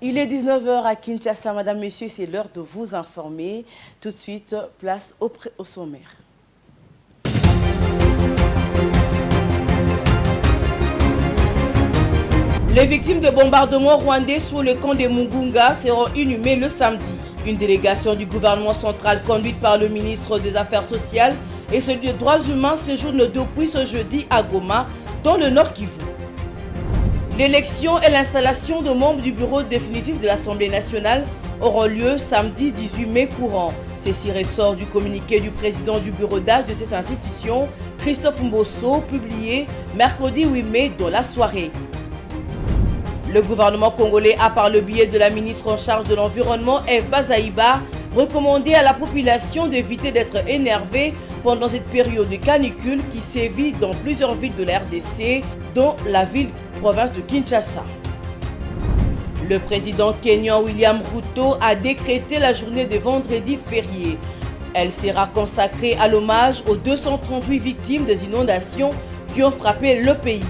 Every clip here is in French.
Il est 19 h à Kinshasa, Madame, Messieurs, c'est l'heure de vous informer. Tout de suite, place au sommaire. Les victimes de bombardements rwandais sous le camp de Mugunga seront inhumées le samedi. Une délégation du gouvernement central conduite par le ministre des Affaires sociales et celui des droits humains séjourne depuis ce jeudi à Goma, dans le Nord Kivu. L'élection et l'installation de membres du bureau définitif de l'Assemblée nationale auront lieu samedi 18 mai courant. Ceci ressort du communiqué du président du bureau d'âge de cette institution, Christophe Mbosso, publié mercredi 8 mai dans la soirée. Le gouvernement congolais a, par le biais de la ministre en charge de l'environnement, Eve Bazaïba, recommandé à la population d'éviter d'être énervée pendant cette période de canicule qui sévit dans plusieurs villes de la RDC, dont la ville-province de Kinshasa. Le président kenyan William Ruto a décrété la journée de vendredi férié. Elle sera consacrée à l'hommage aux 238 victimes des inondations qui ont frappé le pays.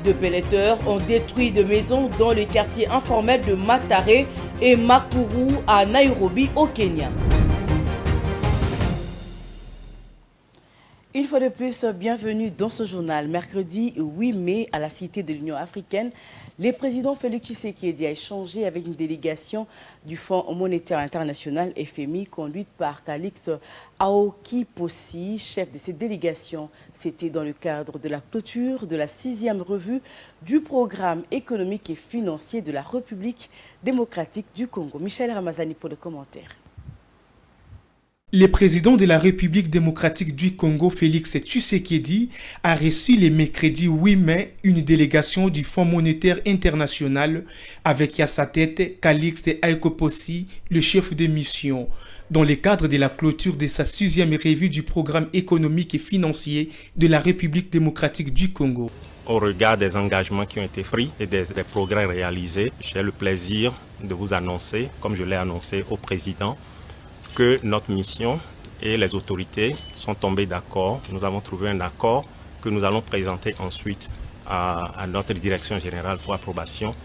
De pelleteurs ont détruit des maisons dans les quartiers informels de Matare et Makuru à Nairobi au Kenya. Une fois de plus, bienvenue dans ce journal. Mercredi 8 mai, à la Cité de l'Union africaine, le président Félix Tshisekedi a échangé avec une délégation du Fonds monétaire international FMI conduite par Calixte Aoki-Possi, chef de cette délégation. C'était dans le cadre de la clôture de la 6e revue du programme économique et financier de la République démocratique du Congo. Michel Ramazani pour le commentaire. Le président de la République démocratique du Congo, Félix Tshisekedi, a reçu le mercredi 8 mai une délégation du Fonds monétaire international avec à sa tête Calixte Aoki-Possi, le chef de mission, dans le cadre de la clôture de sa 6e revue du programme économique et financier de la République démocratique du Congo. Au regard des engagements qui ont été pris et des progrès réalisés, j'ai le plaisir de vous annoncer, comme je l'ai annoncé au président, que notre mission et les autorités sont tombées d'accord. Nous avons trouvé un accord que nous allons présenter ensuite à notre direction générale pour approbation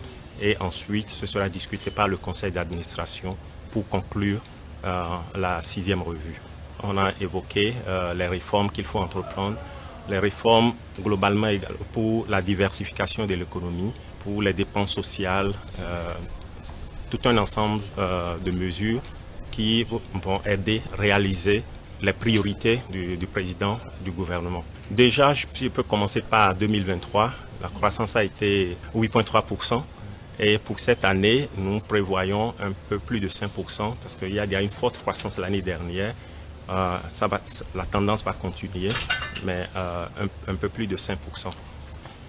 et ensuite ce sera discuté par le conseil d'administration pour conclure la 6e revue. On a évoqué les réformes qu'il faut entreprendre, les réformes globalement pour la diversification de l'économie, pour les dépenses sociales, tout un ensemble de mesures qui vont aider à réaliser les priorités du président du gouvernement. Déjà, je peux commencer par 2023. La croissance a été 8,3%. Et pour cette année, nous prévoyons un peu plus de 5% parce qu'il y a une forte croissance l'année dernière. La tendance va continuer, mais un peu plus de 5%.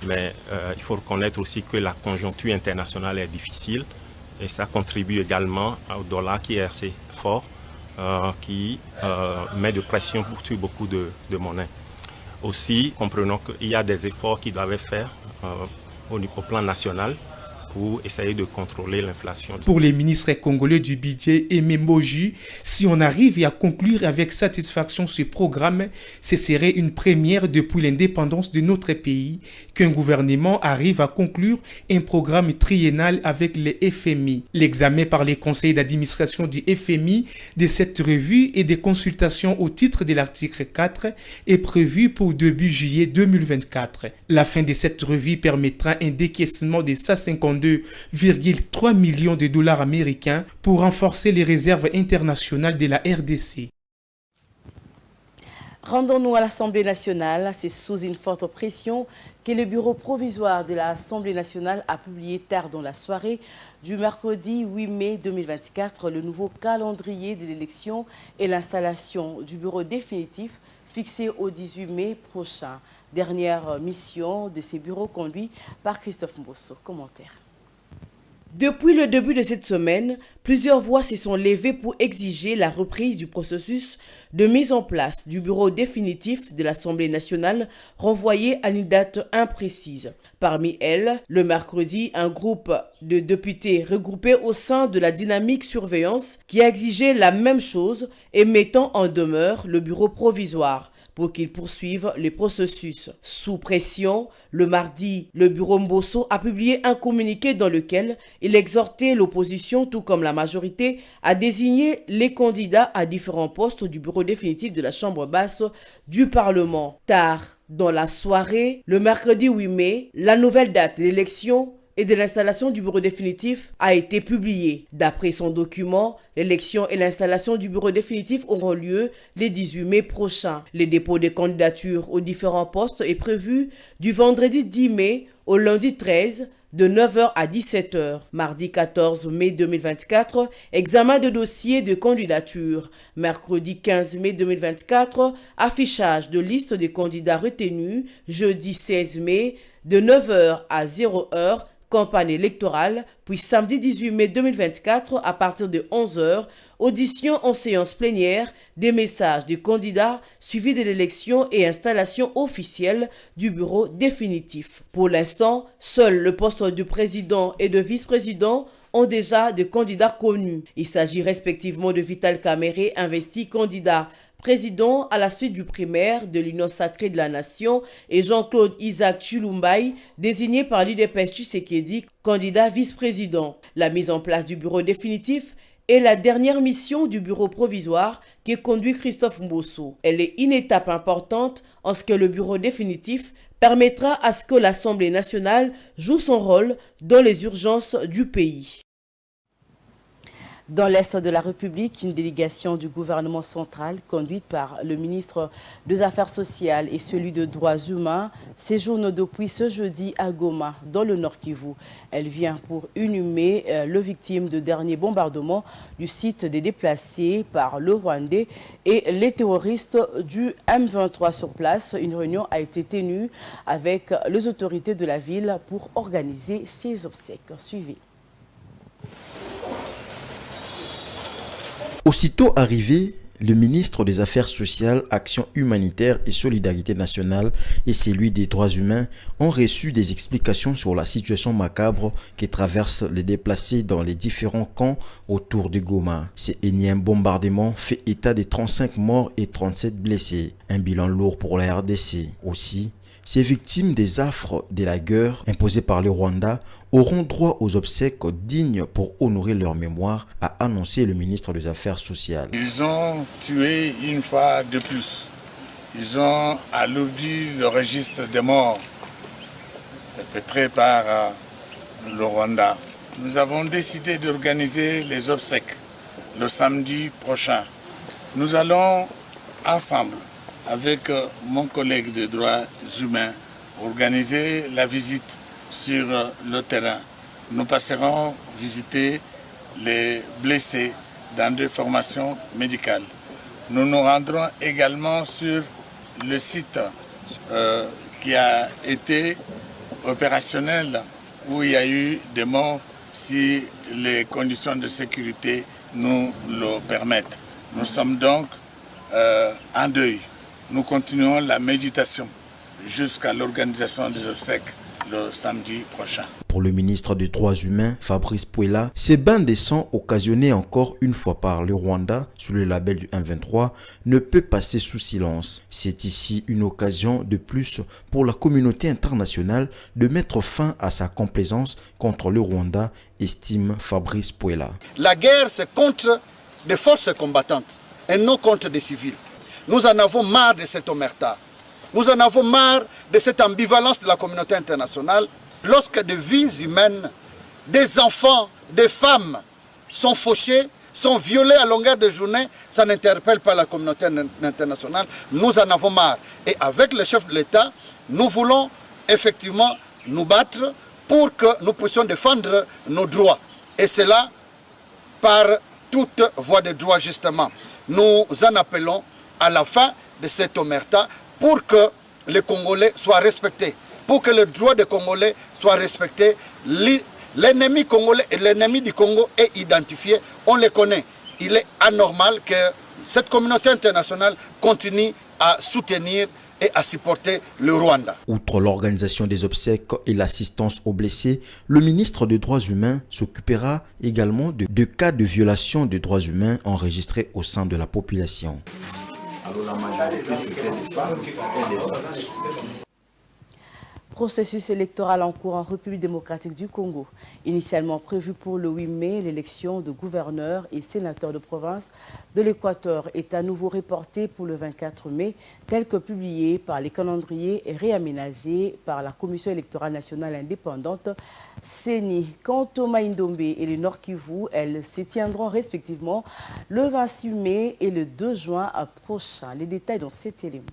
Mais il faut reconnaître aussi que la conjoncture internationale est difficile. Et ça contribue également au dollar qui est assez fort, qui met de pression sur beaucoup de monnaies. Aussi, comprenons qu'il y a des efforts qui doivent être faits au plan national pour essayer de contrôler l'inflation. Pour les ministres congolais du budget et Memboji, si on arrive à conclure avec satisfaction ce programme, ce serait une première depuis l'indépendance de notre pays qu'un gouvernement arrive à conclure un programme triennal avec le FMI. L'examen par les conseils d'administration du FMI de cette revue et des consultations au titre de l'article 4 est prévu pour début juillet 2024. La fin de cette revue permettra un décaissement de 152,3 millions de dollars américains pour renforcer les réserves internationales de la RDC. Rendons-nous à l'Assemblée nationale. C'est sous une forte pression que le bureau provisoire de l'Assemblée nationale a publié tard dans la soirée du mercredi 8 mai 2024 le nouveau calendrier de l'élection et l'installation du bureau définitif fixé au 18 mai prochain. Dernière mission de ces bureaux conduits par Christophe Mbosso. Commentaire. Depuis le début de cette semaine, plusieurs voix se sont levées pour exiger la reprise du processus de mise en place du bureau définitif de l'Assemblée nationale renvoyé à une date imprécise. Parmi elles, le mercredi, un groupe de députés regroupés au sein de la dynamique surveillance qui a exigé la même chose et mettant en demeure le bureau provisoire. pour qu'ils poursuivent le processus. Sous pression, le mardi, le bureau Mbosso a publié un communiqué dans lequel il exhortait l'opposition, tout comme la majorité, à désigner les candidats à différents postes du bureau définitif de la Chambre basse du Parlement. Tard dans la soirée, le mercredi 8 mai, la nouvelle date de l'élection et de l'installation du bureau définitif a été publiée. D'après son document, l'élection et l'installation du bureau définitif auront lieu le 18 mai prochain. Le dépôt des candidatures aux différents postes est prévu du vendredi 10 mai au lundi 13 de 9h à 17h. Mardi 14 mai 2024, examen de dossier de candidature. Mercredi 15 mai 2024, affichage de liste des candidats retenus. Jeudi 16 mai, de 9h à 0h, campagne électorale, puis samedi 18 mai 2024, à partir de 11h, audition en séance plénière des messages des candidats suivis de l'élection et installation officielle du bureau définitif. Pour l'instant, seul le poste de président et de vice-président ont déjà des candidats connus. Il s'agit respectivement de Vital Kamerhe, investi candidat président à la suite du primaire de l'Union sacrée de la Nation, et Jean-Claude Isaac Chilumbaï, désigné par l'UDPS Tshisekedi, candidat vice-président. La mise en place du bureau définitif est la dernière mission du bureau provisoire qui conduit Christophe Mbosso. Elle est une étape importante en ce que le bureau définitif permettra à ce que l'Assemblée nationale joue son rôle dans les urgences du pays. Dans l'Est de la République, une délégation du gouvernement central, conduite par le ministre des Affaires sociales et celui des droits humains, séjourne depuis ce jeudi à Goma, dans le Nord Kivu. Elle vient pour inhumer les victimes de derniers bombardements du site des déplacés par le Rwandais et les terroristes du M23 sur place. Une réunion a été tenue avec les autorités de la ville pour organiser ces obsèques. Suivez. Aussitôt arrivé, le ministre des Affaires sociales, Action humanitaire et Solidarité nationale et celui des droits humains ont reçu des explications sur la situation macabre qui traverse les déplacés dans les différents camps autour de Goma. Ces énième bombardement fait état de 35 morts et 37 blessés, un bilan lourd pour la RDC. Aussi, ces victimes des affres de la guerre imposées par le Rwanda auront droit aux obsèques dignes pour honorer leur mémoire, a annoncé le ministre des Affaires sociales. Ils ont tué une fois de plus. Ils ont alourdi le registre des morts perpétrés par le Rwanda. Nous avons décidé d'organiser les obsèques le samedi prochain. Nous allons ensemble, avec mon collègue des droits humains, organiser la visite sur le terrain. Nous passerons visiter les blessés dans des formations médicales. Nous nous rendrons également sur le site qui a été opérationnel, où il y a eu des morts, si les conditions de sécurité nous le permettent. Nous sommes donc en deuil. Nous continuons la méditation jusqu'à l'organisation des obsèques le samedi prochain. Pour le ministre des Droits humains, Fabrice Puela, ces bains de sang occasionnés encore une fois par le Rwanda sous le label du M23 ne peut passer sous silence. C'est ici une occasion de plus pour la communauté internationale de mettre fin à sa complaisance contre le Rwanda, estime Fabrice Puela. La guerre, c'est contre des forces combattantes et non contre des civils. Nous en avons marre de cette omerta. Nous en avons marre de cette ambivalence de la communauté internationale. Lorsque des vies humaines, des enfants, des femmes sont fauchés, sont violés à longueur de journée, ça n'interpelle pas la communauté internationale. Nous en avons marre. Et avec le chef de l'État, nous voulons effectivement nous battre pour que nous puissions défendre nos droits. Et cela par toute voie de droit, justement. Nous en appelons à la fin de cette omerta pour que les Congolais soient respectés, pour que les droits des Congolais soient respectés. L'ennemi congolais et l'ennemi du Congo est identifié, on les connaît. Il est anormal que cette communauté internationale continue à soutenir et à supporter le Rwanda. Outre l'organisation des obsèques et l'assistance aux blessés, le ministre des Droits humains s'occupera également de cas de violation des droits humains enregistrés au sein de la population. la majorité c'était des femmes et des hommes. Processus électoral en cours en République démocratique du Congo. Initialement prévu pour le 8 mai, l'élection de gouverneurs et sénateurs de province de l'Équateur est à nouveau reportée pour le 24 mai, tel que publié par les calendriers et réaménagé par la Commission électorale nationale indépendante, CENI. Quant au Maïndombe et le Nord Kivu, elles se tiendront respectivement le 26 mai et le 2 juin prochain. Les détails dans cet élément.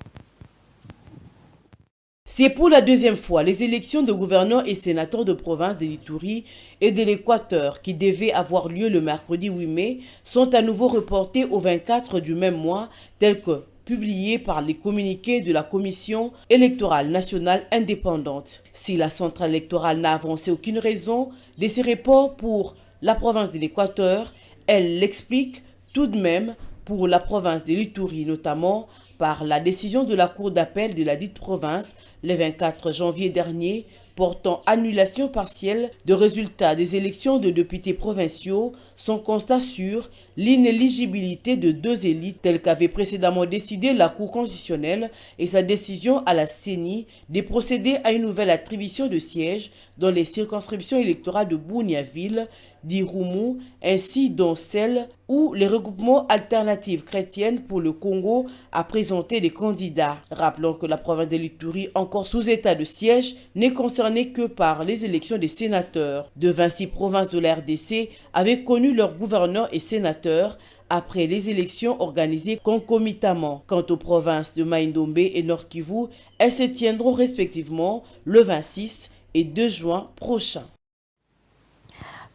C'est pour la deuxième fois les élections de gouverneurs et sénateurs de province de l'Ituri et de l'Équateur qui devaient avoir lieu le mercredi 8 mai sont à nouveau reportées au 24 du même mois, tel que publié par les communiqués de la Commission électorale nationale indépendante. Si la centrale électorale n'a avancé aucune raison de ces reports pour la province de l'Équateur, elle l'explique tout de même pour la province de l'Ituri, notamment par la décision de la Cour d'appel de la dite province le 24 janvier dernier portant annulation partielle de résultats des élections de députés provinciaux, son constat sur l'inéligibilité de 2 élites telles qu'avait précédemment décidé la Cour constitutionnelle et sa décision à la CENI de procéder à une nouvelle attribution de sièges dans les circonscriptions électorales de Bunia-Ville, d'Irumu, ainsi dans celles où les regroupements alternatifs chrétiennes pour le Congo a présenté des candidats. Rappelons que la province de l'Ituri, encore sous état de siège, n'est concernée que par les élections des sénateurs. De 26 provinces de la RDC avaient connu leurs gouverneurs et sénateurs après les élections organisées concomitamment. Quant aux provinces de Maïndombe et Nord Kivu, elles se tiendront respectivement le 26 et 2 juin prochain.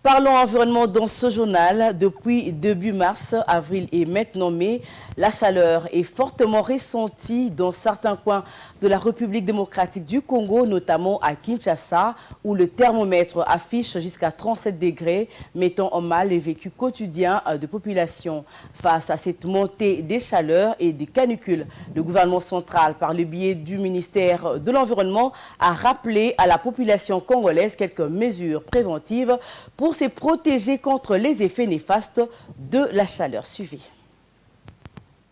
Parlons environnement dans ce journal. Depuis début mars, avril et maintenant mai, la chaleur est fortement ressentie dans certains coins de la République démocratique du Congo, notamment à Kinshasa, où le thermomètre affiche jusqu'à 37 degrés, mettant en mal les vécus quotidiens de population. Face à cette montée des chaleurs et des canicules, le gouvernement central, par le biais du ministère de l'Environnement, a rappelé à la population congolaise quelques mesures préventives pour se protéger contre les effets néfastes de la chaleur. Suivez.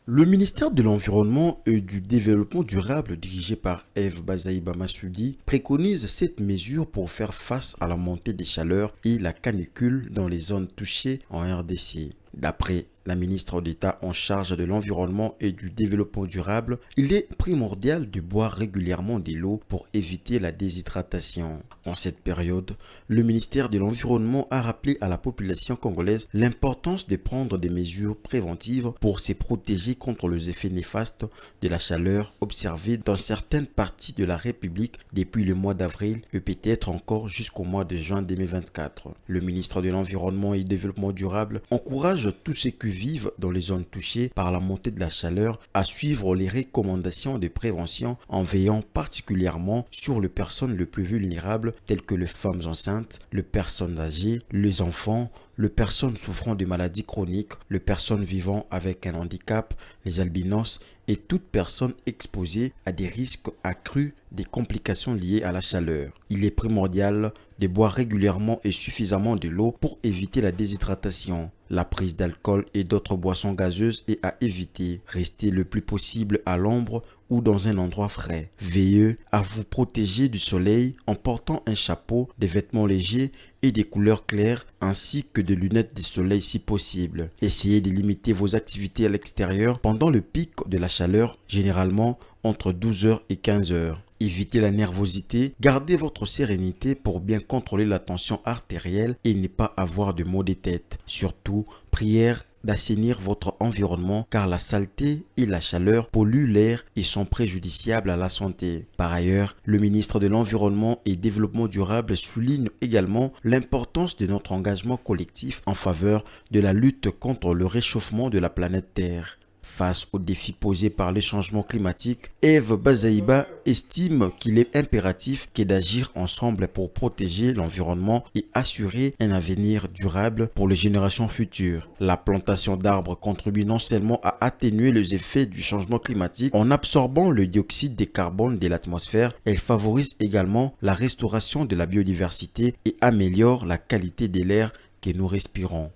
Le ministère de l'Environnement et du Développement durable, dirigé par Eve Bazaïba Massoudi, préconise cette mesure pour faire face à la montée des chaleurs et la canicule dans les zones touchées en RDC. D'après la ministre d'État en charge de l'environnement et du développement durable, il est primordial de boire régulièrement de l'eau pour éviter la déshydratation. En cette période, le ministère de l'Environnement a rappelé à la population congolaise l'importance de prendre des mesures préventives pour se protéger contre les effets néfastes de la chaleur observée dans certaines parties de la République depuis le mois d'avril et peut-être encore jusqu'au mois de juin 2024. Le ministre de l'Environnement et du Développement durable encourage tous ceux qui vivent dans les zones touchées par la montée de la chaleur à suivre les recommandations de prévention en veillant particulièrement sur les personnes les plus vulnérables telles que les femmes enceintes, les personnes âgées, les enfants, les personnes souffrant de maladies chroniques, les personnes vivant avec un handicap, les albinos et toute personne exposée à des risques accrus des complications liées à la chaleur. Il est primordial de boire régulièrement et suffisamment de l'eau pour éviter la déshydratation, la prise d'alcool et d'autres boissons gazeuses et à éviter. Restez le plus possible à l'ombre ou dans un endroit frais. Veillez à vous protéger du soleil en portant un chapeau, des vêtements légers et des couleurs claires ainsi que des lunettes de soleil si possible. Essayez de limiter vos activités à l'extérieur pendant le pic de la chaleur, généralement entre 12h et 15h. Évitez la nervosité, gardez votre sérénité pour bien contrôler la tension artérielle et ne pas avoir de maux de tête. Surtout, prière d'assainir votre environnement car la saleté et la chaleur polluent l'air et sont préjudiciables à la santé. Par ailleurs, le ministre de l'Environnement et Développement durable souligne également l'importance de notre engagement collectif en faveur de la lutte contre le réchauffement de la planète Terre. Face aux défis posés par les changements climatiques, Eve Bazaïba estime qu'il est impératif d'agir ensemble pour protéger l'environnement et assurer un avenir durable pour les générations futures. La plantation d'arbres contribue non seulement à atténuer les effets du changement climatique en absorbant le dioxyde de carbone de l'atmosphère, elle favorise également la restauration de la biodiversité et améliore la qualité de l'air que nous respirons.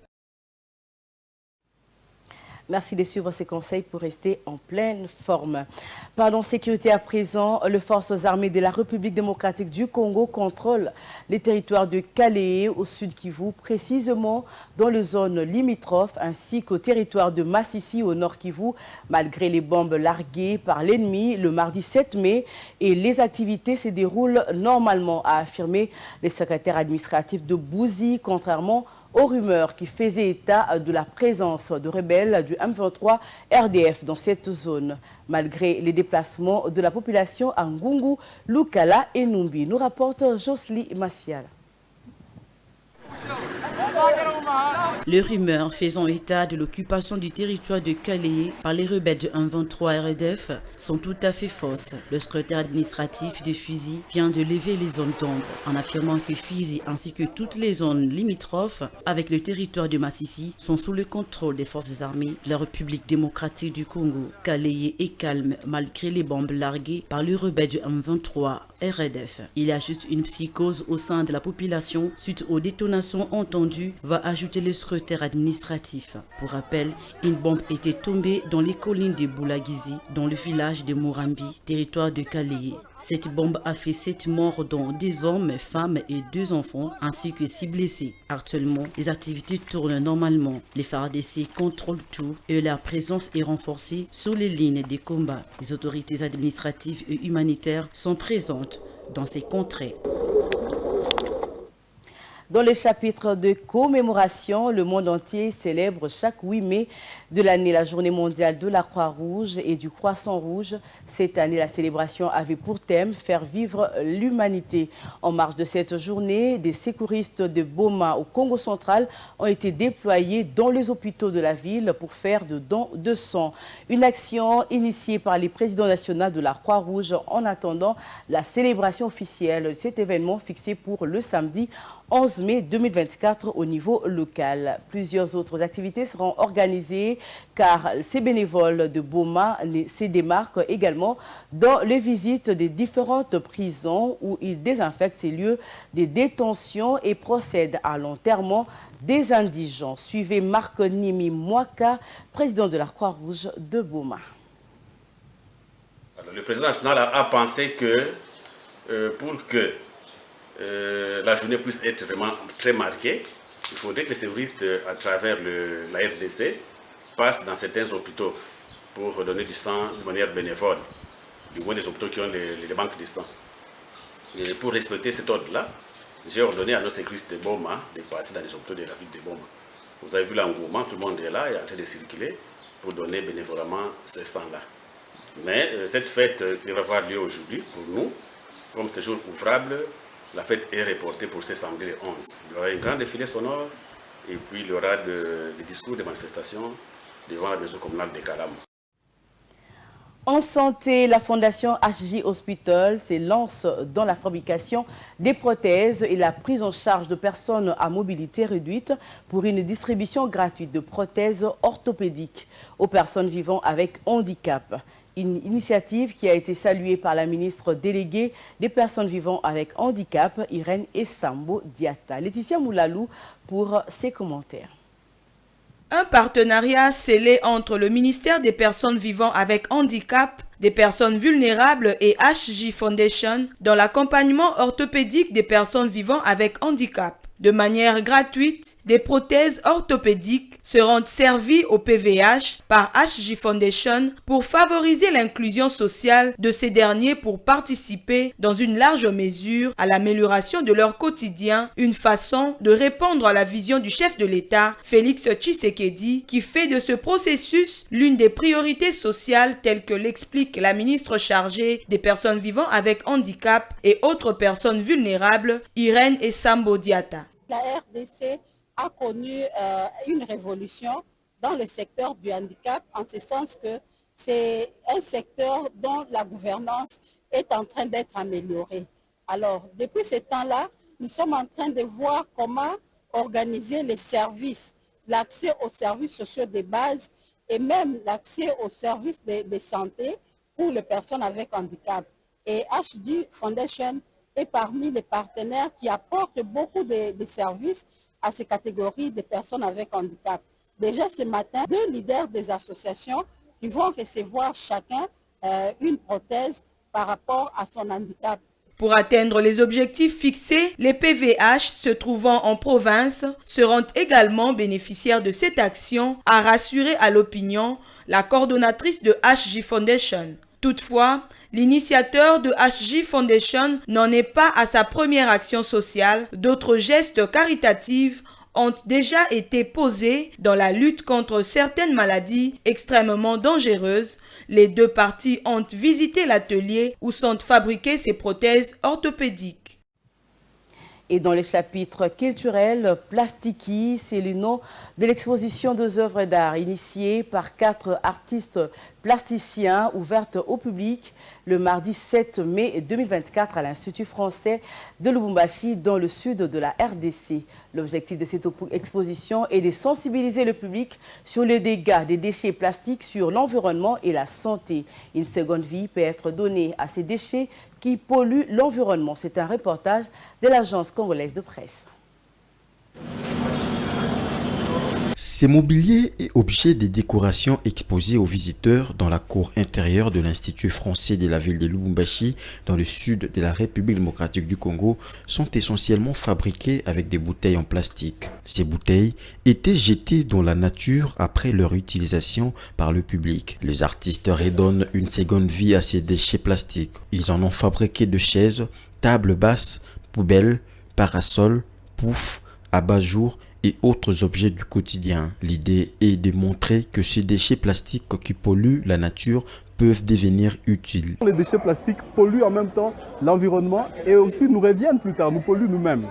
Merci de suivre ces conseils pour rester en pleine forme. Parlons sécurité à présent. Les forces armées de la République démocratique du Congo contrôlent les territoires de Kalehe au sud Kivu, précisément dans les zones limitrophes, ainsi qu'au territoire de Massissi au nord Kivu, malgré les bombes larguées par l'ennemi le mardi 7 mai. Et les activités se déroulent normalement, a affirmé le secrétaire administratif de Bouzi, contrairement aux rumeurs qui faisaient état de la présence de rebelles du M23 RDF dans cette zone. Malgré les déplacements de la population à Ngungu, Lukala et Numbi, nous rapporte Josely Massial. Les rumeurs faisant état de l'occupation du territoire de Kalehe par les rebelles de M23 RDF sont tout à fait fausses. Le secrétaire administratif de Fizi vient de lever les zones d'ombre en affirmant que Fizi ainsi que toutes les zones limitrophes avec le territoire de Massissi sont sous le contrôle des forces armées de la République démocratique du Congo. Kalehe est calme malgré les bombes larguées par les rebelles du M23 RDF. Il y a juste une psychose au sein de la population suite aux détonations entendues, va ajouter le secrétaire administratif. Pour rappel, une bombe était tombée dans les collines de Boulagizi, dans le village de Murambi, territoire de Kalehe. Cette bombe a fait 7 morts dont 2 hommes, femmes et 2 enfants, ainsi que 6 blessés. Actuellement, les activités tournent normalement. Les FARDC contrôlent tout et leur présence est renforcée sur les lignes des combats. Les autorités administratives et humanitaires sont présentes dans ces contrées. Dans les chapitres de commémoration, le monde entier célèbre chaque 8 mai de l'année la journée mondiale de la Croix-Rouge et du Croissant-Rouge. Cette année, la célébration avait pour thème « Faire vivre l'humanité ». En marge de cette journée, des secouristes de Boma au Congo central ont été déployés dans les hôpitaux de la ville pour faire de dons de sang. Une action initiée par les présidents nationaux de la Croix-Rouge en attendant la célébration officielle de cet événement fixé pour le samedi 11 mai 2024 au niveau local. Plusieurs autres activités seront organisées car ces bénévoles de Boma se démarquent également dans les visites des différentes prisons où ils désinfectent ces lieux de détention et procèdent à l'enterrement des indigents. Suivez Marc Nimi Mwaka, président de la Croix-Rouge de Boma. Alors, le président national a pensé que pour que la journée puisse être vraiment très marquée, il faudrait que les services à travers la RDC passent dans certains hôpitaux pour donner du sang de manière bénévole, du moins des hôpitaux qui ont les banques de sang. Et pour respecter cet ordre-là, j'ai ordonné à nos sécuristes de Boma de passer dans les hôpitaux de la ville de Boma. Vous avez vu l'engouement, tout le monde est là et en train de circuler pour donner bénévolement ce sang-là. Mais cette fête qui va avoir lieu aujourd'hui, pour nous, comme c'est jour ouvrable, la fête est reportée pour ce samedi le 11. Il y aura un grand défilé sonore et puis il y aura des discours, des manifestations devant la maison communale de Kalam. En santé, la Fondation HJ Hospital se lance dans la fabrication des prothèses et la prise en charge de personnes à mobilité réduite pour une distribution gratuite de prothèses orthopédiques aux personnes vivant avec handicap. Une initiative qui a été saluée par la ministre déléguée des personnes vivant avec handicap, Irène Essambo Diata. Laetitia Moulalou pour ses commentaires. Un partenariat scellé entre le ministère des Personnes vivant avec handicap, des personnes vulnérables et HJ Foundation dans l'accompagnement orthopédique des personnes vivant avec handicap. De manière gratuite, des prothèses orthopédiques seront servies au PVH par HJ Foundation pour favoriser l'inclusion sociale de ces derniers pour participer dans une large mesure à l'amélioration de leur quotidien, une façon de répondre à la vision du chef de l'État, Félix Tshisekedi, qui fait de ce processus l'une des priorités sociales telles que l'explique la ministre chargée des personnes vivant avec handicap et autres personnes vulnérables, Irène Essambo Diata. La RDC a connu une révolution dans le secteur du handicap, en ce sens que c'est un secteur dont la gouvernance est en train d'être améliorée. Alors, depuis ce temps-là, nous sommes en train de voir comment organiser les services, l'accès aux services sociaux de base et même l'accès aux services de santé pour les personnes avec handicap. Et HJ Foundation est parmi les partenaires qui apportent beaucoup de services à ces catégories de personnes avec handicap. Déjà ce matin, 2 leaders des associations qui vont recevoir chacun une prothèse par rapport à son handicap. Pour atteindre les objectifs fixés, les PVH se trouvant en province seront également bénéficiaires de cette action, a rassuré à l'opinion la coordonnatrice de HJ Foundation. Toutefois, l'initiateur de HJ Foundation n'en est pas à sa première action sociale. D'autres gestes caritatifs ont déjà été posés dans la lutte contre certaines maladies extrêmement dangereuses. Les 2 parties ont visité l'atelier où sont fabriquées ces prothèses orthopédiques. Et dans les chapitres culturels, Plastiki, c'est le nom de l'exposition des œuvres d'art initiée par 4 artistes plasticiens ouverte au public le mardi 7 mai 2024 à l'Institut français de Lubumbashi dans le sud de la RDC. L'objectif de cette exposition est de sensibiliser le public sur les dégâts des déchets plastiques sur l'environnement et la santé. Une seconde vie peut être donnée à ces déchets qui polluent l'environnement. C'est un reportage de l'agence congolaise de presse. Ces mobiliers et objets de décoration exposés aux visiteurs dans la cour intérieure de l'Institut français de la ville de Lubumbashi, dans le sud de la République démocratique du Congo, sont essentiellement fabriqués avec des bouteilles en plastique. Ces bouteilles étaient jetées dans la nature après leur utilisation par le public. Les artistes redonnent une seconde vie à ces déchets plastiques. Ils en ont fabriqué de chaises, tables basses, poubelles, parasols, poufs, abat-jours et autres objets du quotidien. L'idée est de montrer que ces déchets plastiques qui polluent la nature peuvent devenir utiles. Les déchets plastiques polluent en même temps l'environnement et aussi nous reviennent plus tard, nous polluent nous-mêmes.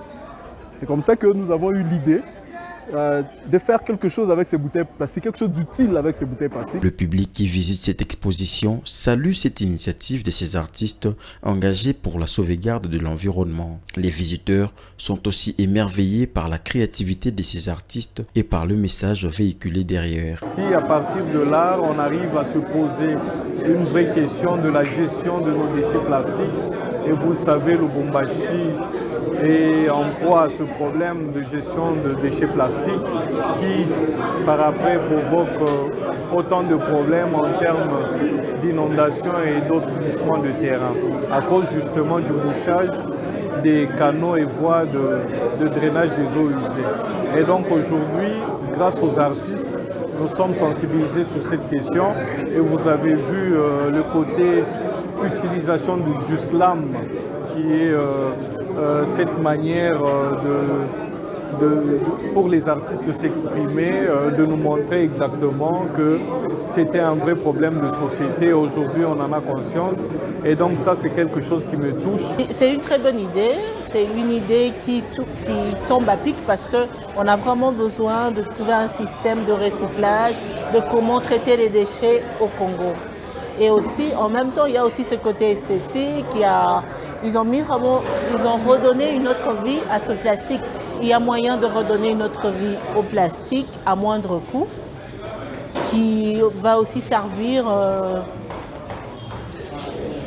C'est comme ça que nous avons eu l'idée de faire quelque chose avec ces bouteilles plastiques, quelque chose d'utile avec ces bouteilles plastiques. Le public qui visite cette exposition salue cette initiative de ces artistes engagés pour la sauvegarde de l'environnement. Les visiteurs sont aussi émerveillés par la créativité de ces artistes et par le message véhiculé derrière. Si à partir de là, on arrive à se poser une vraie question de la gestion de nos déchets plastiques, et vous le savez, le Lubumbashi est en proie à ce problème de gestion de déchets plastiques qui, par après, provoque autant de problèmes en termes d'inondation et d'encombrement de terrain, à cause justement du bouchage des canaux et voies de drainage des eaux usées. Et donc aujourd'hui, grâce aux artistes, nous sommes sensibilisés sur cette question et vous avez vu le côté utilisation du slam qui est cette manière pour les artistes de s'exprimer, de nous montrer exactement que c'était un vrai problème de société. Aujourd'hui, on en a conscience. Et donc ça, c'est quelque chose qui me touche. C'est une très bonne idée. C'est une idée qui tombe à pic parce qu'on a vraiment besoin de trouver un système de recyclage, de comment traiter les déchets au Congo. Et aussi, en même temps, il y a aussi ce côté esthétique. Ils ont redonné une autre vie à ce plastique. Il y a moyen de redonner une autre vie au plastique à moindre coût, qui va aussi servir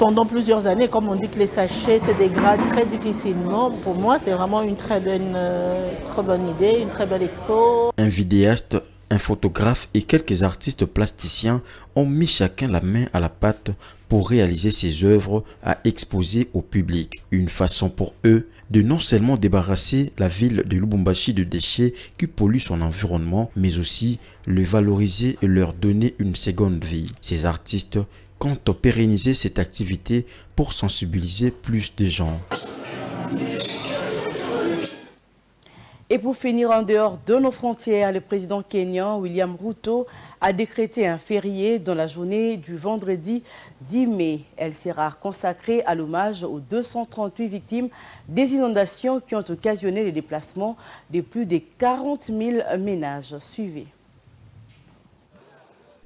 pendant plusieurs années. Comme on dit que les sachets se dégradent très difficilement, pour moi, c'est vraiment une très bonne idée, une très belle expo. Un vidéaste, un photographe et quelques artistes plasticiens ont mis chacun la main à la pâte pour réaliser ces œuvres à exposer au public. Une façon pour eux de non seulement débarrasser la ville de Lubumbashi de déchets qui polluent son environnement, mais aussi le valoriser et leur donner une seconde vie. Ces artistes comptent pérenniser cette activité pour sensibiliser plus de gens. Et pour finir, en dehors de nos frontières, le président kényan William Ruto a décrété un férié dans la journée du vendredi 10 mai. Elle sera consacrée à l'hommage aux 238 victimes des inondations qui ont occasionné les déplacements de plus de 40 000 ménages. Suivez.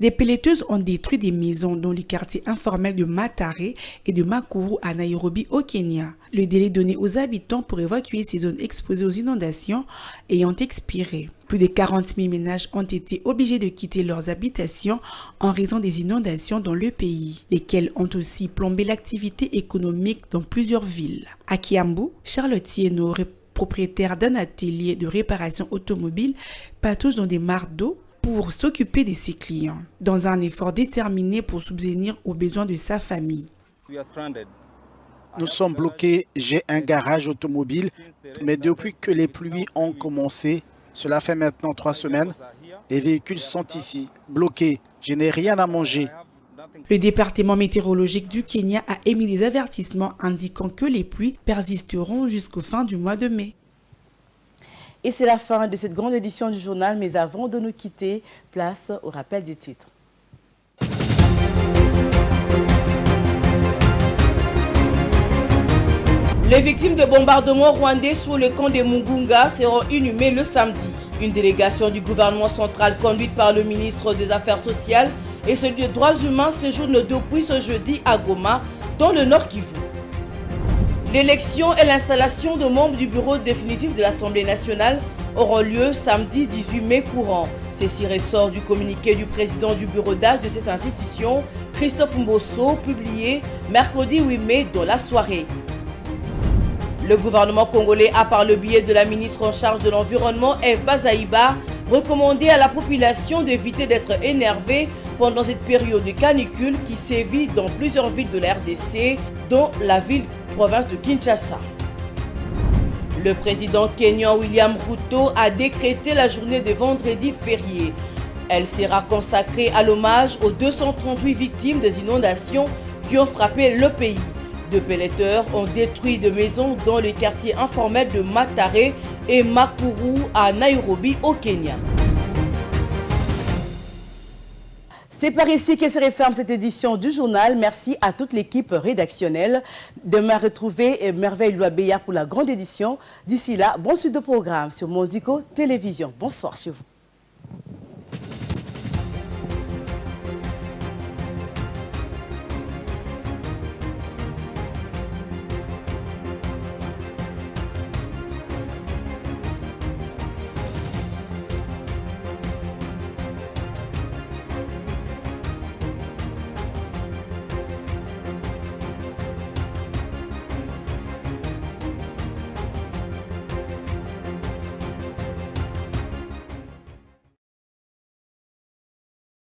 Des pelleteuses ont détruit des maisons dans les quartiers informels de Mathare et de Makuru à Nairobi au Kenya. Le délai donné aux habitants pour évacuer ces zones exposées aux inondations ayant expiré. Plus de 40 000 ménages ont été obligés de quitter leurs habitations en raison des inondations dans le pays, lesquelles ont aussi plombé l'activité économique dans plusieurs villes. À Kiambu, Charlotte Tieno, propriétaire d'un atelier de réparation automobile, patauge dans des mares d'eau pour s'occuper de ses clients, dans un effort déterminé pour subvenir aux besoins de sa famille. Nous sommes bloqués, j'ai un garage automobile, mais depuis que les pluies ont commencé, cela fait maintenant 3 semaines, les véhicules sont ici, bloqués, je n'ai rien à manger. Le département météorologique du Kenya a émis des avertissements indiquant que les pluies persisteront jusqu'au fin du mois de mai. Et c'est la fin de cette grande édition du journal, mais avant de nous quitter, place au rappel des titres. Les victimes de bombardements rwandais sur le camp de Mugunga seront inhumées le samedi. Une délégation du gouvernement central conduite par le ministre des Affaires sociales et celui des droits humains séjourne depuis ce jeudi à Goma, dans le Nord Kivu. L'élection et l'installation de membres du bureau définitif de l'Assemblée nationale auront lieu samedi 18 mai courant. Ceci ressort du communiqué du président du bureau d'âge de cette institution, Christophe Mbosso, publié mercredi 8 mai dans la soirée. Le gouvernement congolais a, par le biais de la ministre en charge de l'environnement, Eve Bazaïba, recommandé à la population d'éviter d'être énervée pendant cette période de canicule qui sévit dans plusieurs villes de la RDC, dont la ville-province de Kinshasa. Le président kenyan William Ruto a décrété la journée de vendredi férié. Elle sera consacrée à l'hommage aux 238 victimes des inondations qui ont frappé le pays. 2 pelleteurs ont détruit des maisons dans le quartier informel de Matare et Makuru à Nairobi au Kenya. C'est par ici que se referme cette édition du journal. Merci à toute l'équipe rédactionnelle. Demain, retrouvez Merveille Louabeya pour la grande édition. D'ici là, bonne suite de programme sur Mondico Télévision. Bonsoir chez vous.